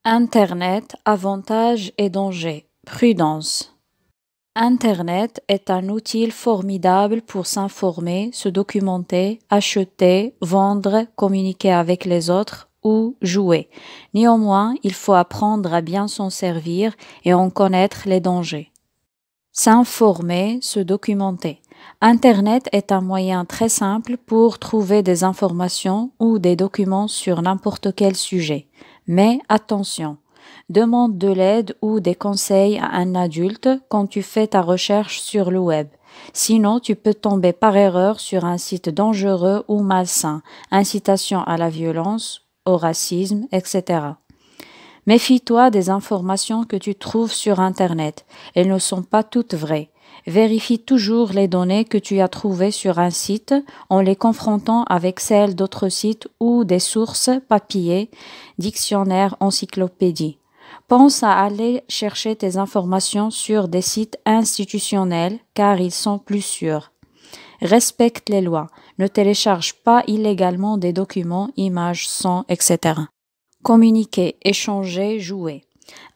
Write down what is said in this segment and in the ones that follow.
Internet, avantages et dangers. Prudence. Internet est un outil formidable pour s'informer, se documenter, acheter, vendre, communiquer avec les autres ou jouer. Néanmoins, il faut apprendre à bien s'en servir et en connaître les dangers. S'informer, se documenter. Internet est un moyen très simple pour trouver des informations ou des documents sur n'importe quel sujet. Mais attention, demande de l'aide ou des conseils à un adulte quand tu fais ta recherche sur le web. Sinon, tu peux tomber par erreur sur un site dangereux ou malsain, incitation à la violence, au racisme, etc. Méfie-toi des informations que tu trouves sur Internet. Elles ne sont pas toutes vraies. Vérifie toujours les données que tu as trouvées sur un site en les confrontant avec celles d'autres sites ou des sources papier, dictionnaires, encyclopédies. Pense à aller chercher tes informations sur des sites institutionnels car ils sont plus sûrs. Respecte les lois. Ne télécharge pas illégalement des documents, images, sons, etc. Communiquer, échanger, jouer.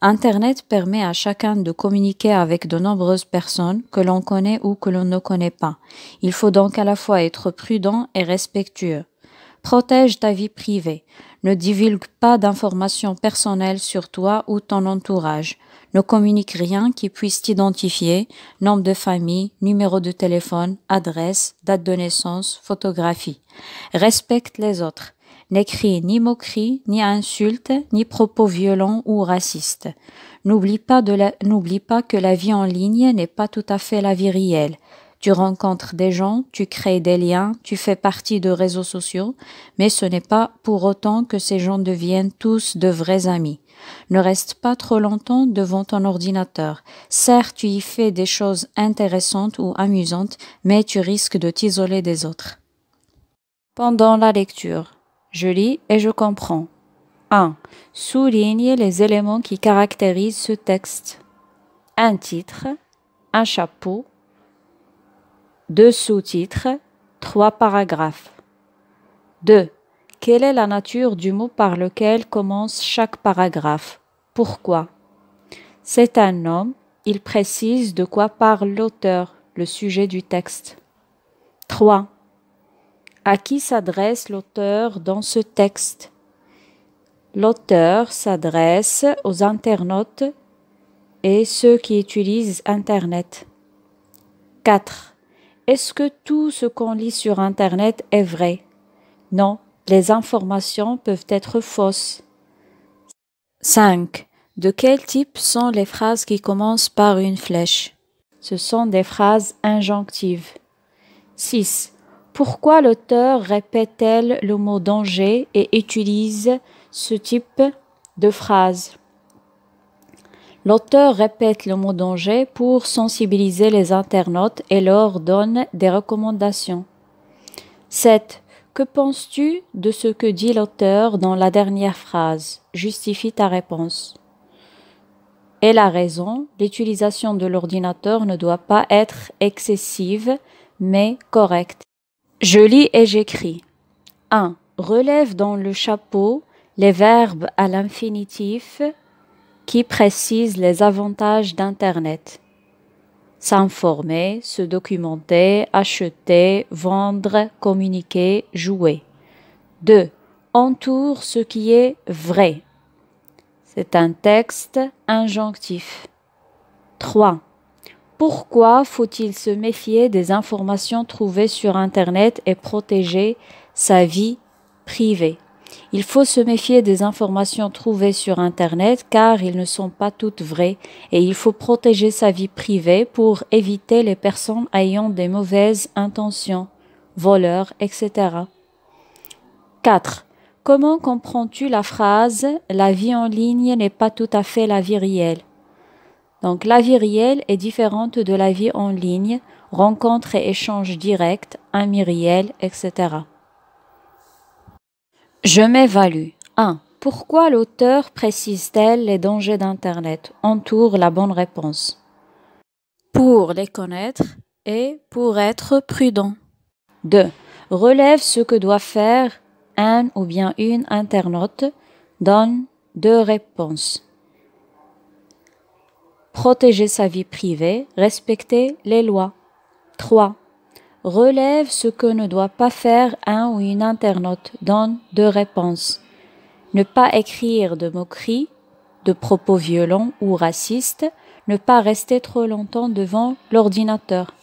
Internet permet à chacun de communiquer avec de nombreuses personnes que l'on connaît ou que l'on ne connaît pas. Il faut donc à la fois être prudent et respectueux. Protège ta vie privée. Ne divulgue pas d'informations personnelles sur toi ou ton entourage. Ne communique rien qui puisse t'identifier, nom de famille, numéro de téléphone, adresse, date de naissance, photographie. Respecte les autres. N'écris ni moqueries, ni insultes, ni propos violents ou racistes. N'oublie pas que la vie en ligne n'est pas tout à fait la vie réelle. Tu rencontres des gens, tu crées des liens, tu fais partie de réseaux sociaux, mais ce n'est pas pour autant que ces gens deviennent tous de vrais amis. Ne reste pas trop longtemps devant ton ordinateur. Certes, tu y fais des choses intéressantes ou amusantes, mais tu risques de t'isoler des autres. Pendant la lecture, je lis et je comprends. 1. Souligne les éléments qui caractérisent ce texte. Un titre, un chapeau, 2 sous-titres, 3 paragraphes. 2. Quelle est la nature du mot par lequel commence chaque paragraphe? Pourquoi? C'est un homme, il précise de quoi parle l'auteur, le sujet du texte. 3. À qui s'adresse l'auteur dans ce texte? L'auteur s'adresse aux internautes et ceux qui utilisent Internet. 4. Est-ce que tout ce qu'on lit sur Internet est vrai? Non, les informations peuvent être fausses. 5. De quel type sont les phrases qui commencent par une flèche? Ce sont des phrases injonctives. 6. Pourquoi l'auteur répète-t-elle le mot danger et utilise ce type de phrase? L'auteur répète le mot danger pour sensibiliser les internautes et leur donne des recommandations. 7. Que penses-tu de ce que dit l'auteur dans la dernière phrase? Justifie ta réponse. Elle a raison, l'utilisation de l'ordinateur ne doit pas être excessive, mais correcte. Je lis et j'écris. 1. Relève dans le chapeau les verbes à l'infinitif qui précisent les avantages d'Internet. S'informer, se documenter, acheter, vendre, communiquer, jouer. 2. Entoure ce qui est vrai. C'est un texte injonctif. 3. Pourquoi faut-il se méfier des informations trouvées sur Internet et protéger sa vie privée? Il faut se méfier des informations trouvées sur Internet car ils ne sont pas toutes vraies et il faut protéger sa vie privée pour éviter les personnes ayant des mauvaises intentions, voleurs, etc. 4. Comment comprends-tu la phrase « La vie en ligne n'est pas tout à fait la vie réelle » Donc, la vie réelle est différente de la vie en ligne, rencontres et échanges directs, amis réels, etc. Je m'évalue. 1. Pourquoi l'auteur précise-t-elle les dangers d'Internet? Entoure la bonne réponse. Pour les connaître et pour être prudent. 2. Relève ce que doit faire un ou bien une internaute. Donne 2 réponses. Protéger sa vie privée, respecter les lois. 3. Relève ce que ne doit pas faire un ou une internaute. Donne 2 réponses. Ne pas écrire de moqueries, de propos violents ou racistes. Ne pas rester trop longtemps devant l'ordinateur.